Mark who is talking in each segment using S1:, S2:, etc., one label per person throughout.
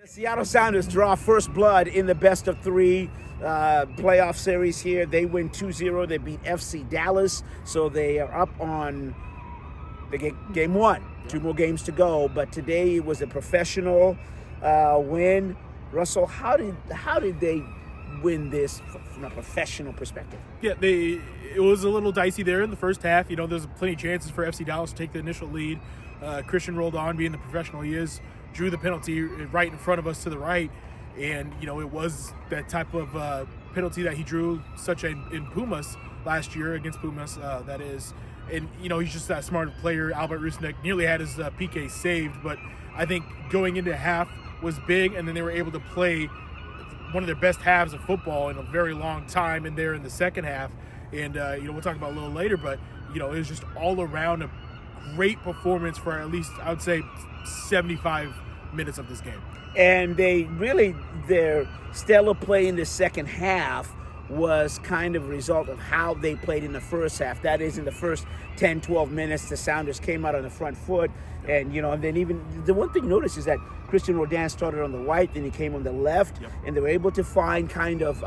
S1: The Seattle Sounders draw first blood in the best of three playoff series here. They win 2-0. They beat FC Dallas, so they are up on the game one. Two more games to go, but today was a professional win. Russell, how did they win this from a professional perspective?
S2: Yeah, it was a little dicey there in the first half. You know, there's plenty of chances for FC Dallas to take the initial lead. Christian rolled on, being the professional he is, drew the penalty right in front of us to the right, and you know it was that type of penalty that he drew, such in Pumas last year against Pumas. That is, and you know he's just that smart player. Albert Rusnack nearly had his PK saved, but I think going into half was big, and then they were able to play one of their best halves of football in a very long time in there in the second half. And you know we'll talk about it a little later, but you know it was just all around a great performance for at least I would say 75 minutes of this game.
S1: And their stellar play in the second half was kind of a result of how they played in the first half. That is, in the first 10, 12 minutes, the Sounders came out on the front foot. And, you know, and then even the one thing notice is that Christian Rodin started on the right, then he came on the left,
S2: Yep.
S1: and they were able to find kind of,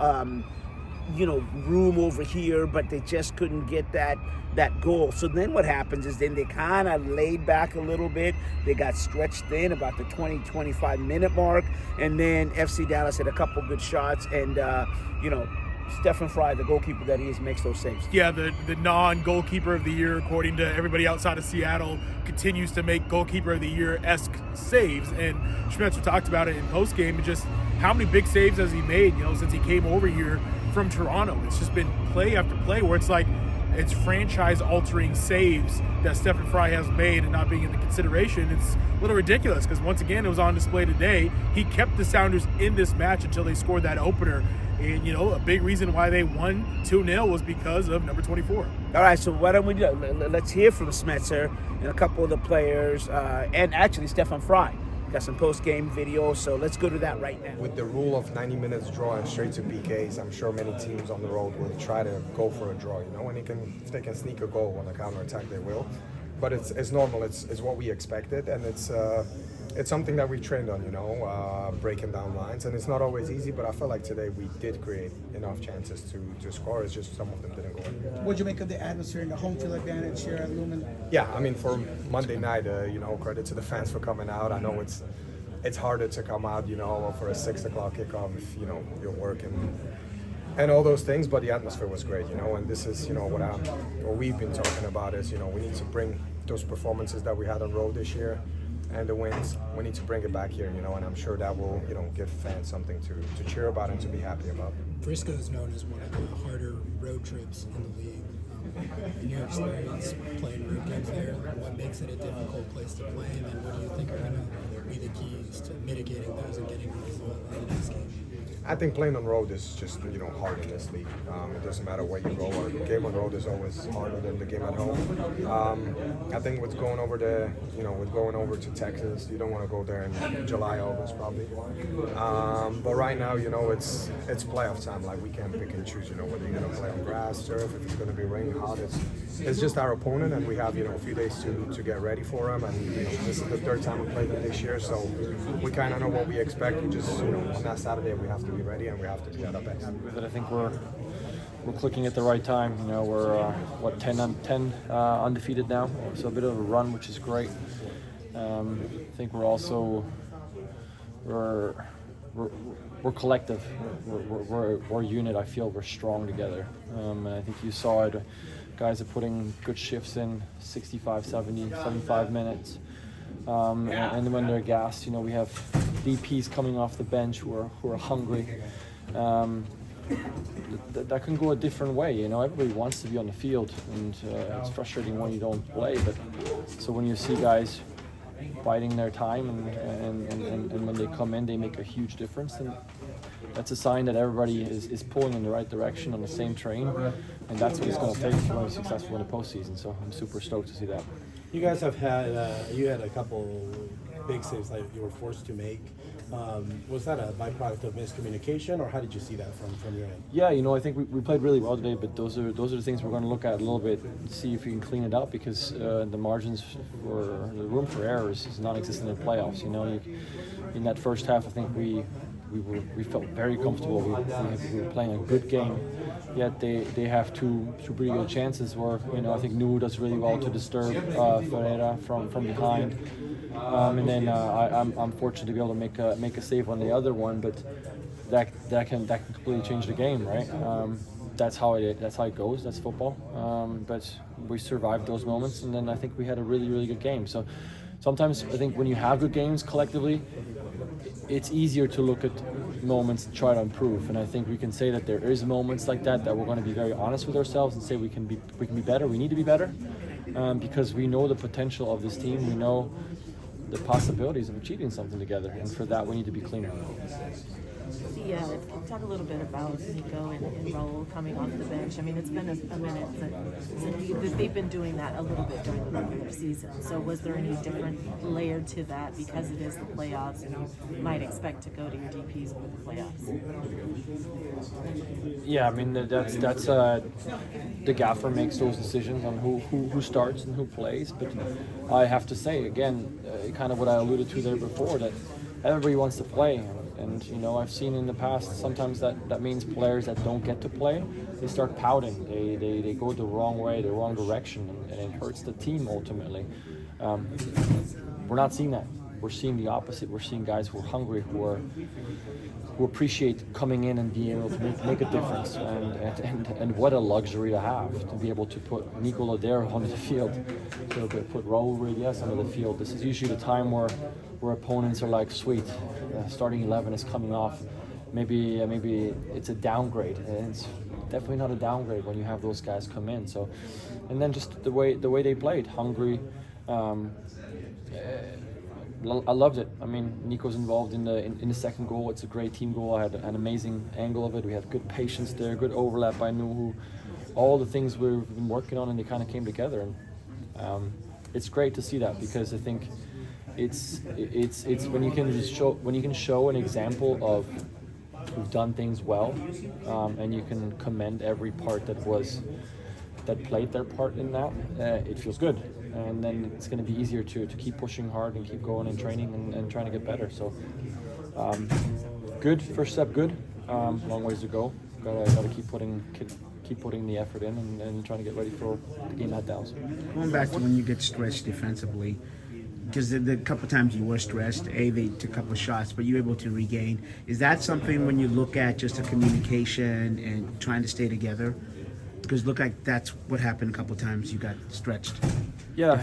S1: room over here, but they just couldn't get that goal. So then what happens is then they kind of laid back a little bit. They got stretched thin about the 20-25 minute mark, and then FC Dallas had a couple good shots, and Stefan Frei, the goalkeeper that he is, makes those saves.
S2: Yeah, the non-goalkeeper of the year, according to everybody outside of Seattle, continues to make goalkeeper of the year-esque saves. And Schmetzer talked about it in postgame, and just how many big saves has he made, you know, since he came over here from Toronto. It's just been play after play where it's like it's franchise-altering saves that Stefan Frei has made, and not being in the consideration. It's a little ridiculous because, once again, it was on display today. He kept the Sounders in this match until they scored that opener. And, you know, a big reason why they won 2-0 was because of number 24.
S1: All right, so why don't we do it? Let's hear from Schmetzer and a couple of the players, and actually Stefan Frei. Got some post-game video, so let's go to that right now.
S3: With the rule of 90 minutes draw and straight to PKs, I'm sure many teams on the road will try to go for a draw, you know, and if they can sneak a goal on a counter-attack, they will. But it's normal, it's what we expected, and it's something that we trained on, you know, breaking down lines, and it's not always easy, but I felt like today we did create enough chances to score. It's just some of them didn't go in.
S4: What'd you make of the atmosphere and the home field advantage here at Lumen?
S3: Yeah, I mean, for Monday night, credit to the fans for coming out. I know it's harder to come out, you know, for a 6 o'clock kickoff if, you know, you're working and all those things, but the atmosphere was great, you know, and this is, you know, what we've been talking about is, you know, we need to bring those performances that we had on road this year and the wins, we need to bring it back here, you know, and I'm sure that will, you know, give fans something to cheer about and to be happy about.
S5: Frisco is known as one of the harder road trips in the league. In your experience playing road games there, what makes it a difficult place to play, and then what do you think are going to be the keys to mitigating those and getting a result in the next game?
S3: I think playing on road is just, you know, hard in this league. It doesn't matter where you go. A game on road is always harder than the game at home. I think with going over to Texas, you don't want to go there in July, August probably. But right now, you know, it's playoff time. Like, we can't pick and choose, you know, whether you're going to play on grass, turf, if it's going to be raining, hot. It's just our opponent, and we have, you know, a few days to get ready for them. And, you know, this is the third time we played them this year, so we kind of know what we expect. We just, you know, on that Saturday we have to be ready, and we have to be at our best.
S6: But I think we're clicking at the right time. You know, we're 10 undefeated now, so a bit of a run, which is great. I think we're also we're collective. We're a unit. I feel we're strong together. And I think you saw it. Guys are putting good shifts in, 65, 70, 75 minutes. And when they're gassed, you know, we have DPs coming off the bench who are hungry. That can go a different way, you know. Everybody wants to be on the field, and it's frustrating when you don't play. But so when you see guys biding their time and when they come in, they make a huge difference. And that's a sign that everybody is pulling in the right direction on the same train, and that's what it's going to take if you want to be successful in the postseason. So I'm super stoked to see that.
S7: You guys have had you had a couple big saves that you were forced to make. Was that a byproduct of miscommunication, or how did you see that from your end?
S6: Yeah, you know, I think we played really well today, but those are the things we're going to look at a little bit and see if we can clean it up, because the margins for the room for errors is non-existent in playoffs. You know, in that first half, I think we felt very comfortable. We were playing a good game, yet they have two pretty good chances where, I think Nu does really well to disturb Ferreira from behind, and then I'm fortunate to be able to make a save on the other one, but that can completely change the game, right? That's how it goes. That's football. But we survived those moments, and then I think we had a really, really good game. So sometimes I think when you have good games collectively, it's easier to look at moments and try to improve. And I think we can say that there is moments like that we're going to be very honest with ourselves and say we can be better. We need to be better because we know the potential of this team. We know the possibilities of achieving something together, and for that we need to be cleaner.
S8: Talk a little bit about Nico and Raul coming off the bench. I mean, it's been a minute since they've been doing that a little bit during the regular season. So was there any different layer to that because it is the playoffs and you might expect to go to your DPs for the playoffs?
S6: Yeah, I mean, that's the gaffer makes those decisions on who starts and who plays. But I have to say, again, kind of what I alluded to there before, that everybody wants to play. And I've seen in the past sometimes that means players that don't get to play, they start pouting. They go the wrong way, the wrong direction, and it hurts the team ultimately. We're not seeing that. We're seeing the opposite. We're seeing guys who are hungry, who appreciate coming in and being able to make a difference. And what a luxury to have, to be able to put Nico Lodeiro onto the field, to put Raul Ruiz onto the field. This is usually the time where opponents are like, sweet, starting 11 is coming off. Maybe it's a downgrade. And it's definitely not a downgrade when you have those guys come in. So, and then just the way they played, hungry. I loved it. I mean, Nico's involved in the second goal. It's a great team goal. I had an amazing angle of it. We had good patience there, good overlap by Nu. All the things we've been working on, and they kind of came together. And it's great to see that, because I think it's when you can show an example of who've done things well, and you can commend every part that played their part in that. It feels good. And then it's going to be easier to keep pushing hard and keep going and training and trying to get better. So good, first step good. Long ways to go. Gotta keep putting the effort in and trying to get ready for the game at Dallas.
S1: Going back to when you get stretched defensively, because the couple times you were stressed, they took a couple of shots, but you were able to regain. Is that something when you look at just the communication and trying to stay together? Because look like that's what happened a couple of times. You got stretched.
S6: Yeah,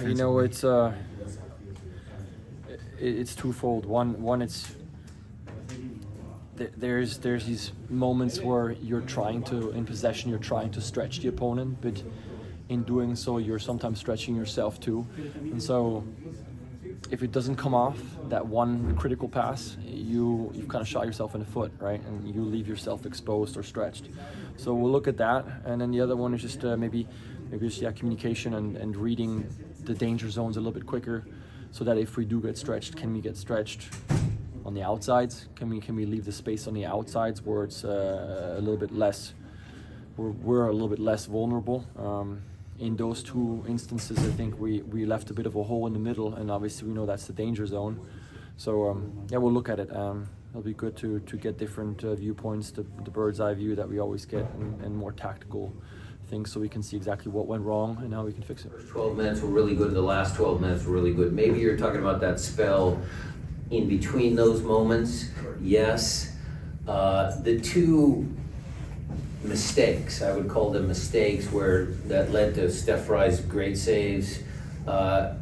S6: it's twofold. One, it's there's these moments where in possession you're trying to stretch the opponent, but in doing so you're sometimes stretching yourself too. And so if it doesn't come off, that one critical pass, you've kind of shot yourself in the foot, right? And you leave yourself exposed or stretched. So we'll look at that. And then the other one is just maybe just communication and reading the danger zones a little bit quicker, so that if we do get stretched, can we get stretched on the outsides? Can we leave the space on the outsides where it's a little bit less, we're a little bit less vulnerable? In those two instances, I think we left a bit of a hole in the middle, and obviously we know that's the danger zone. So we'll look at it. It'll be good to get different viewpoints, the bird's eye view that we always get, and more tactical things, so we can see exactly what went wrong and how we can fix it.
S9: 12 minutes were really good. The last 12 minutes were really good. Maybe you're talking about that spell in between those moments. Yes. The two mistakes, I would call them mistakes, where that led to Steph Frei's great saves.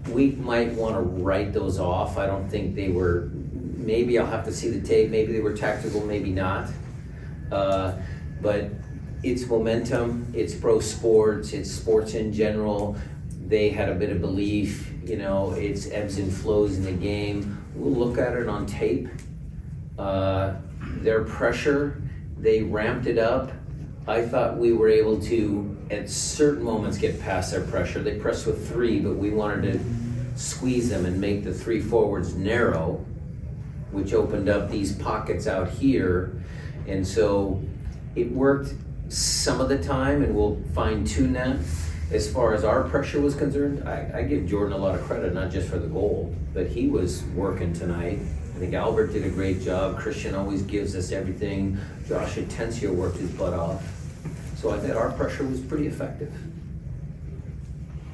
S9: We might want to write those off. I don't think they were, maybe I'll have to see the tape, maybe they were tactical, maybe not. But it's momentum, it's pro sports, it's sports in general. They had a bit of belief, it's ebbs and flows in the game. We'll look at it on tape. Their pressure, they ramped it up. I thought we were able to, at certain moments, get past their pressure. They pressed with three, but we wanted to squeeze them and make the three forwards narrow, which opened up these pockets out here. And so it worked some of the time, and we'll fine-tune that. As far as our pressure was concerned, I give Jordan a lot of credit, not just for the goal, but he was working tonight. think Albert did a great job. Christian always gives us everything. Josh Atencio worked his butt off. So I thought our pressure was pretty effective.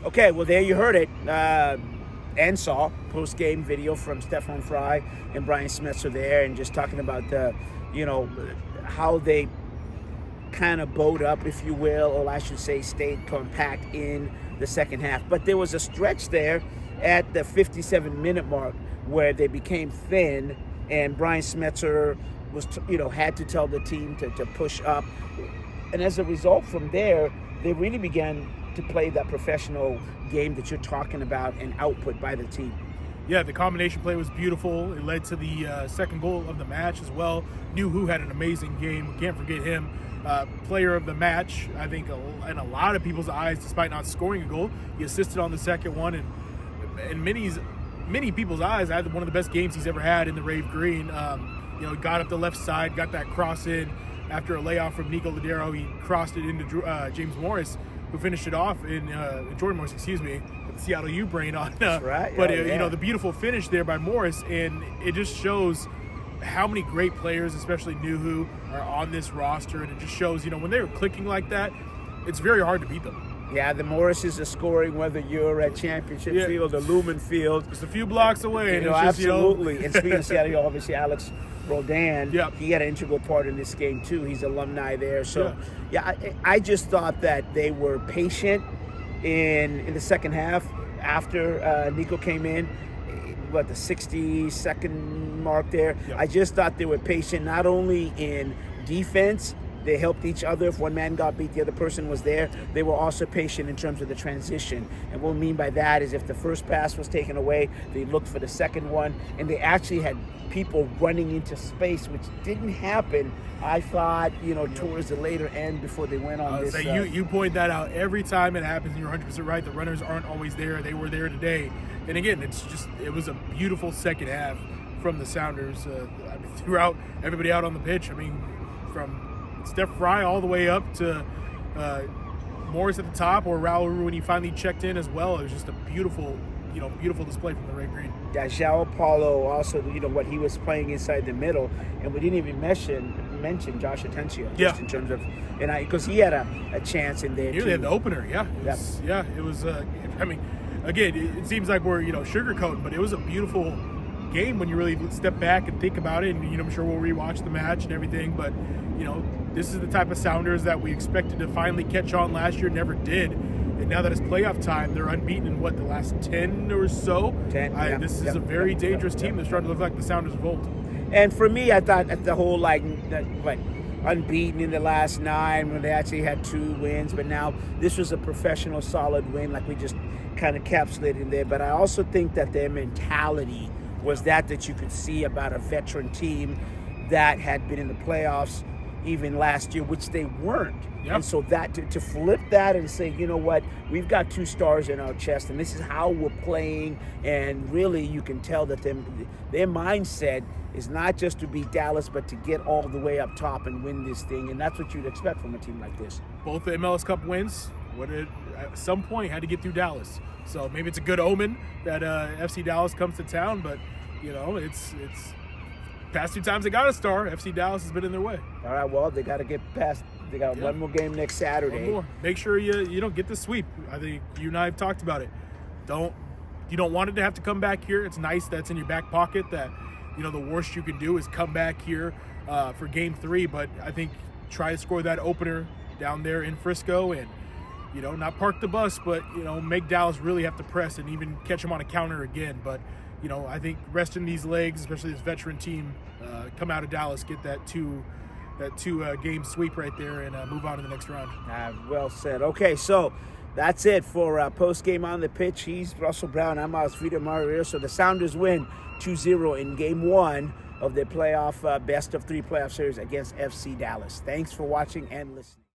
S1: Okay, well, there you heard it. And saw post-game video from Stefan Frei and Brian Schmetzer there, and just talking about the, how they kind of bowed up, if you will, or I should say stayed compact in the second half. But there was a stretch there at the 57-minute mark where they became thin, and Brian Schmetzer was, had to tell the team to push up. And as a result from there, they really began to play that professional game that you're talking about and output by the team.
S2: Yeah, the combination play was beautiful. It led to the second goal of the match as well. New had an amazing game. We can't forget him. Player of the match, I think, in a lot of people's eyes, despite not scoring a goal. He assisted on the second one, and in many people's eyes, I had one of the best games he's ever had in the Rave Green. He got up the left side, got that cross in after a layoff from Nico Ladero. He crossed it into James Morris, who finished it off in Jordan Morris, with the Seattle U brain on.
S1: That's right.
S2: But the beautiful finish there by Morris, and it just shows how many great players, especially Nuhu, are on this roster, and it just shows, when they're clicking like that, it's very hard to beat them.
S1: Yeah, the Morrises are scoring whether you're at Championship Field or Lumen Field.
S2: Just a few blocks away.
S1: Absolutely. And speaking of Seattle, obviously Alex Roldan,
S2: Yep.
S1: he had an integral part in this game too. He's alumni there. So, I just thought that they were patient in the second half after Nico came in. The 60-second mark there.
S2: Yep.
S1: I just thought they were patient, not only in defense. They helped each other. If one man got beat, the other person was there. They were also patient in terms of the transition. And what we mean by that is if the first pass was taken away, they looked for the second one. And they actually had people running into space, which didn't happen, I thought, towards the later end before they went on this.
S2: So you point that out every time it happens, and you're 100% right. The runners aren't always there. They were there today. And again, it was a beautiful second half from the Sounders. Throughout everybody out on the pitch. From Steph Frei all the way up to Morris at the top, or Raul when he finally checked in as well. It was just a beautiful display from the Red Green.
S1: Yeah, João Paulo also, what he was playing inside the middle, and we didn't even mention Josh Atencio just in terms of, because he had a chance in there.
S2: Nearly had the opener, It was. Again, it seems like we're sugarcoating, but it was a beautiful game when you really step back and think about it. And I'm sure we'll rewatch the match and everything, but this is the type of Sounders that we expected to finally catch on last year, never did. And now that it's playoff time, they're unbeaten in the last 10 or so. This is a very dangerous team that's starting to look like the Sounders of old.
S1: And for me, I thought at the whole unbeaten in the last 9 when they actually had 2 wins, but now this was a professional solid win, like we just kind of encapsulated in there. But I also think that their mentality was that you could see about a veteran team that had been in the playoffs even last year, which they weren't.
S2: Yep.
S1: And so that to flip that and say, you know what, we've got 2 stars in our chest, and this is how we're playing. And really, you can tell that their mindset is not just to beat Dallas, but to get all the way up top and win this thing. And that's what you'd expect from a team like this.
S2: Both the MLS Cup wins, at some point had to get through Dallas. So maybe it's a good omen that FC Dallas comes to town, but it's past 2 times they got a star. FC Dallas has been in their way.
S1: All right, well, they got to get past. They got one more game next Saturday.
S2: One more. Make sure you don't get the sweep. I think you and I have talked about it. You don't want it to have to come back here. It's nice that's in your back pocket that the worst you can do is come back here for game 3. But I think try to score that opener down there in Frisco and not park the bus, but make Dallas really have to press and even catch them on a counter again. But I think resting these legs, especially this veteran team, come out of Dallas, get that two game sweep right there, and move on to the next round.
S1: Well said. Okay, so that's it for post game on the pitch. He's Russell Brown. I'm Osvaldo Maria. So the Sounders win 2-0 in game 1 of their playoff best of 3 playoff series against FC Dallas. Thanks for watching and listening.